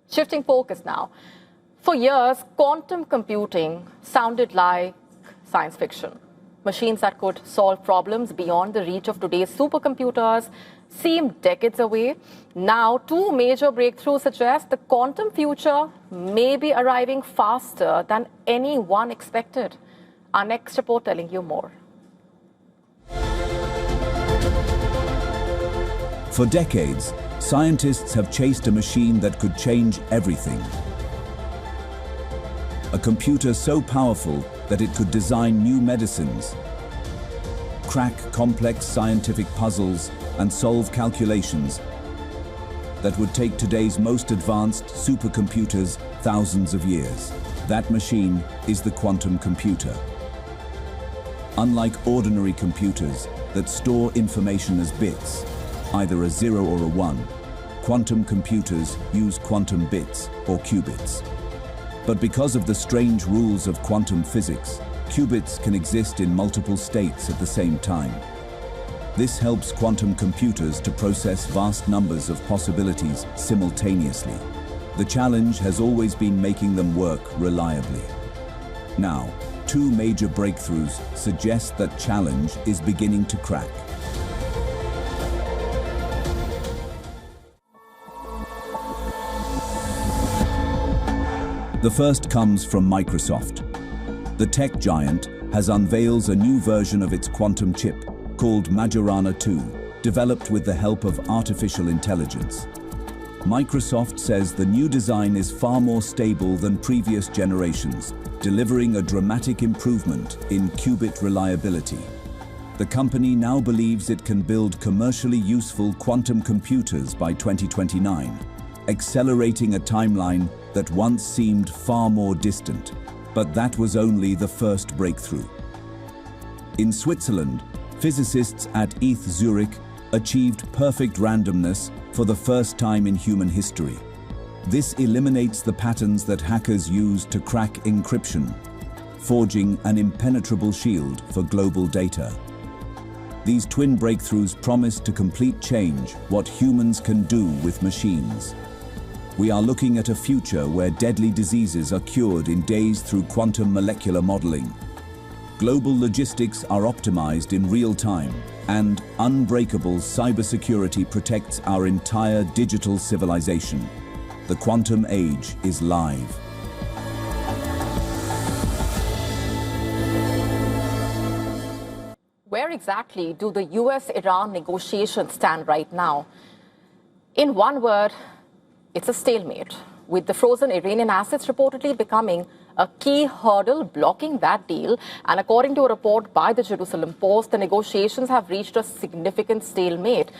Shifting focus now. For years, quantum computing sounded like science fiction. Machines that could solve problems beyond the reach of today's supercomputers seemed decades away. Now, two major breakthroughs suggest the quantum future may be arriving faster than anyone expected. Our next report telling you more. For decades, scientists have chased a machine that could change everything. A computer so powerful that it could design new medicines, crack complex scientific puzzles, and solve calculations that would take today's most advanced supercomputers thousands of years. That machine is the quantum computer. Unlike ordinary computers that store information as bits, either a 0 or a 1, quantum computers use quantum bits or qubits. But because of the strange rules of quantum physics, qubits can exist in multiple states at the same time. This helps quantum computers to process vast numbers of possibilities simultaneously. The challenge has always been making them work reliably. Now, two major breakthroughs suggest that challenge is beginning to crack. The first comes from Microsoft. The tech giant has unveiled a new version of its quantum chip called Majorana 2, developed with the help of artificial intelligence. Microsoft says the new design is far more stable than previous generations, delivering a dramatic improvement in qubit reliability. The company now believes it can build commercially useful quantum computers by 2029, accelerating a timeline that once seemed far more distant. But that was only the first breakthrough. In Switzerland, physicists at ETH Zurich achieved perfect randomness for the first time in human history. This eliminates the patterns that hackers use to crack encryption, forging an impenetrable shield for global data. These twin breakthroughs promise to complete change what humans can do with machines. We are looking at a future where deadly diseases are cured in days through quantum molecular modeling. Global logistics are optimized in real time, and unbreakable cybersecurity protects our entire digital civilization. The quantum age is live. Where exactly do the US-Iran negotiations stand right now? In one word, it's a stalemate, with the frozen Iranian assets reportedly becoming a key hurdle blocking that deal. And according to a report by the Jerusalem Post, the negotiations have reached a significant stalemate.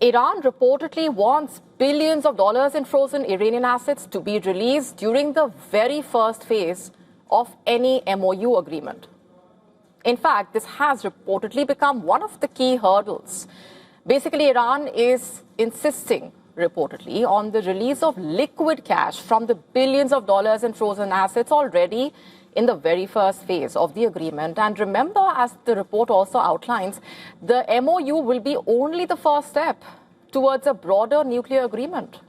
Iran reportedly wants billions of dollars in frozen Iranian assets to be released during the very first phase of any MOU agreement. In fact, this has reportedly become one of the key hurdles. Basically, Iran is insisting reportedly on the release of liquid cash from the billions of dollars in frozen assets already in the very first phase of the agreement. And remember, as the report also outlines, the MOU will be only the first step towards a broader nuclear agreement.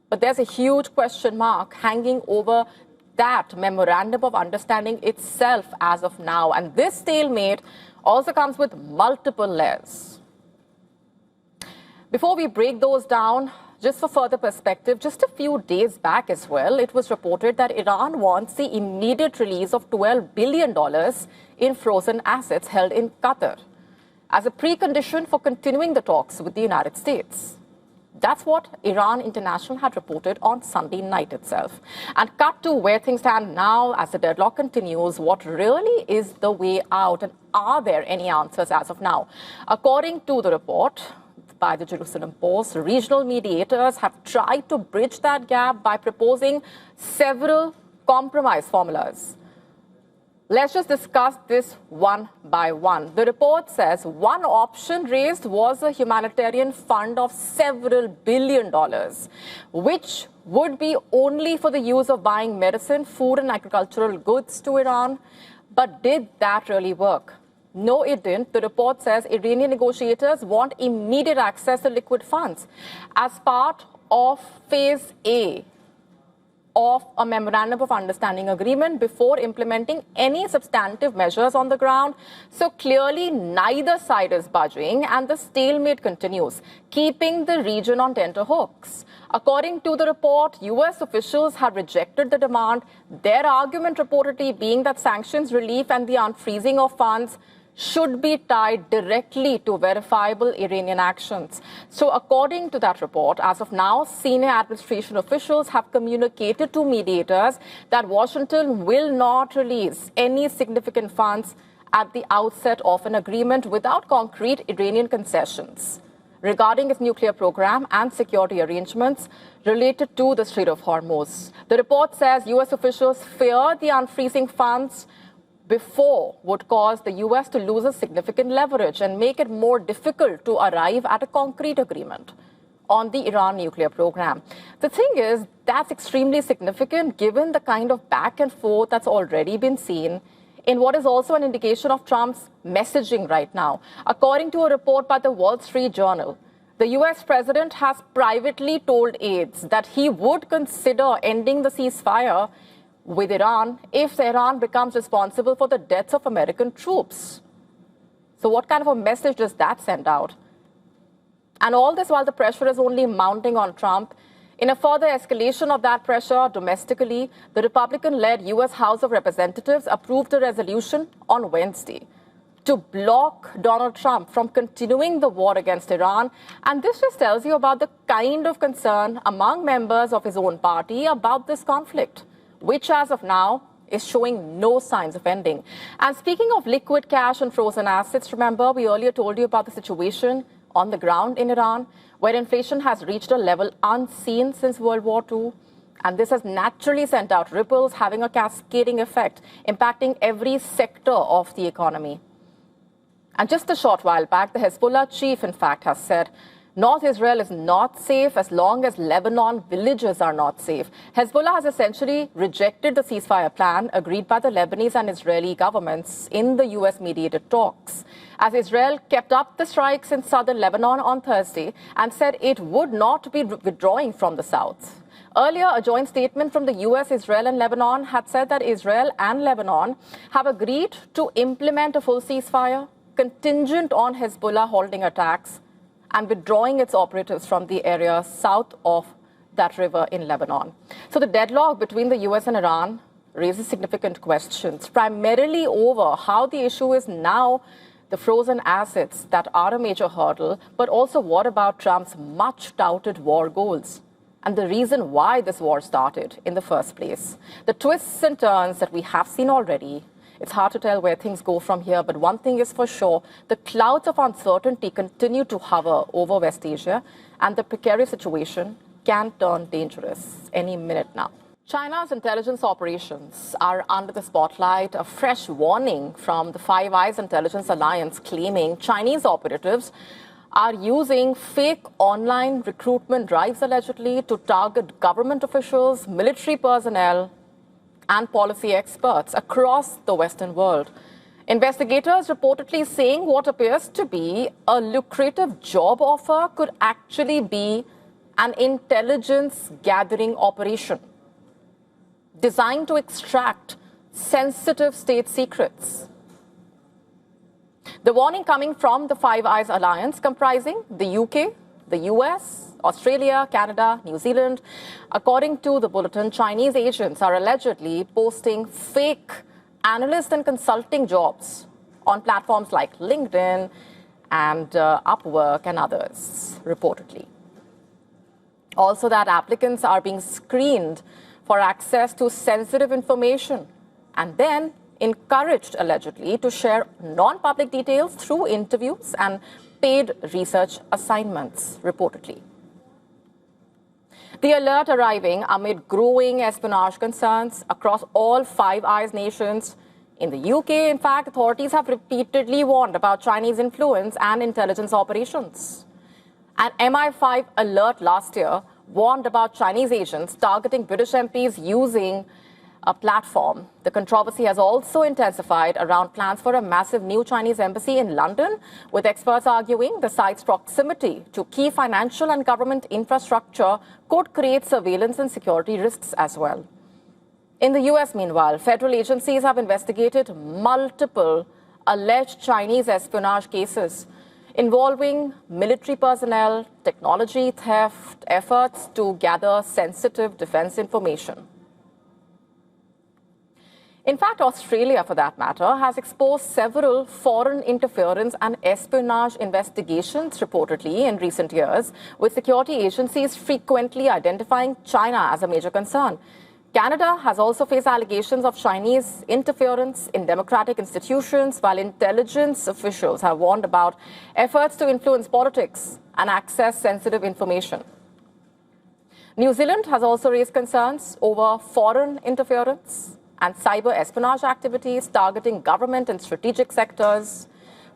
But there's a huge question mark hanging over that memorandum of understanding itself as of now. And this stalemate also comes with multiple layers. Before we break those down, just for further perspective, just a few days back as well, it was reported that Iran wants the immediate release of $12 billion in frozen assets held in Qatar as a precondition for continuing the talks with the United States. That's what Iran International had reported on Sunday night itself. And cut to where things stand now as the deadlock continues, what really is the way out, and are there any answers as of now? According to the report by the Jerusalem Post, regional mediators have tried to bridge that gap by proposing several compromise formulas. Let's just discuss this one by one. The report says one option raised was a humanitarian fund of several $billion, which would be only for the use of buying medicine, food and agricultural goods to Iran. But did that really work? No, it didn't. The report says Iranian negotiators want immediate access to liquid funds as part of phase A of a memorandum of understanding agreement before implementing any substantive measures on the ground. So clearly neither side is budging and the stalemate continues, keeping the region on tenterhooks. According to the report, US officials have rejected the demand, their argument reportedly being that sanctions relief and the unfreezing of funds should be tied directly to verifiable Iranian actions. So according to that report, as of now, senior administration officials have communicated to mediators that Washington will not release any significant funds at the outset of an agreement without concrete Iranian concessions regarding its nuclear program and security arrangements related to the Strait of Hormuz. The report says US officials fear the unfreezing funds before would cause the US to lose a significant leverage and make it more difficult to arrive at a concrete agreement on the Iran nuclear program. The thing is, that's extremely significant given the kind of back and forth that's already been seen in what is also an indication of Trump's messaging right now. According to a report by the Wall Street Journal, the US president has privately told aides that he would consider ending the ceasefire with Iran if Iran becomes responsible for the deaths of American troops. So what kind of a message does that send out? And all this while the pressure is only mounting on Trump. In a further escalation of that pressure domestically, the Republican-led US House of Representatives approved a resolution on Wednesday to block Donald Trump from continuing the war against Iran. And this just tells you about the kind of concern among members of his own party about this conflict, which as of now is showing no signs of ending. And speaking of liquid cash and frozen assets, remember we earlier told you about the situation on the ground in Iran, where inflation has reached a level unseen since World War II. And this has naturally sent out ripples, having a cascading effect, impacting every sector of the economy. And just a short while back, the Hezbollah chief, in fact, has said, North Israel is not safe as long as Lebanon villages are not safe. Hezbollah has essentially rejected the ceasefire plan agreed by the Lebanese and Israeli governments in the US-mediated talks, as Israel kept up the strikes in southern Lebanon on Thursday and said it would not be withdrawing from the south. Earlier, a joint statement from the US, Israel and Lebanon had said that Israel and Lebanon have agreed to implement a full ceasefire contingent on Hezbollah halting attacks and withdrawing its operatives from the area south of that river in Lebanon. So the deadlock between the US and Iran raises significant questions, primarily over how the issue is now the frozen assets that are a major hurdle, but also what about Trump's much-touted war goals and the reason why this war started in the first place. The twists and turns that we have seen already. It's hard to tell where things go from here, but one thing is for sure, the clouds of uncertainty continue to hover over West Asia, and the precarious situation can turn dangerous any minute now. China's intelligence operations are under the spotlight. A fresh warning from the Five Eyes Intelligence Alliance claiming Chinese operatives are using fake online recruitment drives allegedly to target government officials, military personnel, and policy experts across the Western world. Investigators reportedly saying what appears to be a lucrative job offer could actually be an intelligence gathering operation designed to extract sensitive state secrets. The warning coming from the Five Eyes Alliance, comprising the UK, the US, Australia, Canada, New Zealand. According to the bulletin, Chinese agents are allegedly posting fake analyst and consulting jobs on platforms like LinkedIn and Upwork and others, reportedly. Also, that applicants are being screened for access to sensitive information and then encouraged, allegedly, to share non-public details through interviews and paid research assignments, reportedly. The alert arriving amid growing espionage concerns across all Five Eyes nations. In the UK, in fact, authorities have repeatedly warned about Chinese influence and intelligence operations. An MI5 alert last year warned about Chinese agents targeting British MPs using a platform. The controversy has also intensified around plans for a massive new Chinese embassy in London, with experts arguing the site's proximity to key financial and government infrastructure could create surveillance and security risks as well. In the US, meanwhile, federal agencies have investigated multiple alleged Chinese espionage cases involving military personnel, technology theft, efforts to gather sensitive defense information. In fact, Australia, for that matter, has exposed several foreign interference and espionage investigations reportedly in recent years, with security agencies frequently identifying China as a major concern. Canada has also faced allegations of Chinese interference in democratic institutions, while intelligence officials have warned about efforts to influence politics and access sensitive information. New Zealand has also raised concerns over foreign interference and cyber espionage activities targeting government and strategic sectors.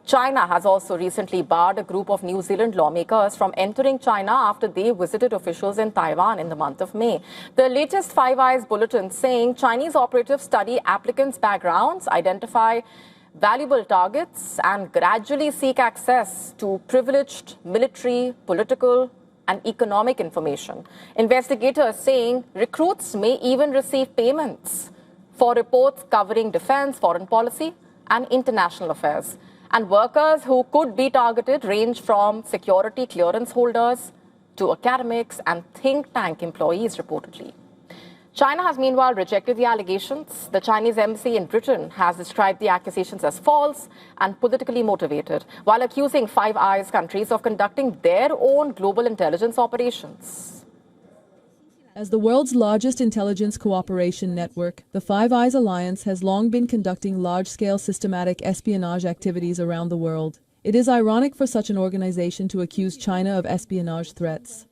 China has also recently barred a group of New Zealand lawmakers from entering China after they visited officials in Taiwan in the month of May. The latest Five Eyes bulletin saying Chinese operatives study applicants' backgrounds, identify valuable targets, and gradually seek access to privileged military, political, and economic information. Investigators saying recruits may even receive payments for reports covering defense, foreign policy, and international affairs. And workers who could be targeted range from security clearance holders to academics and think tank employees, reportedly. China has meanwhile rejected the allegations. The Chinese embassy in Britain has described the accusations as false and politically motivated, while accusing Five Eyes countries of conducting their own global intelligence operations. As the world's largest intelligence cooperation network, the Five Eyes Alliance has long been conducting large-scale systematic espionage activities around the world. It is ironic for such an organization to accuse China of espionage threats.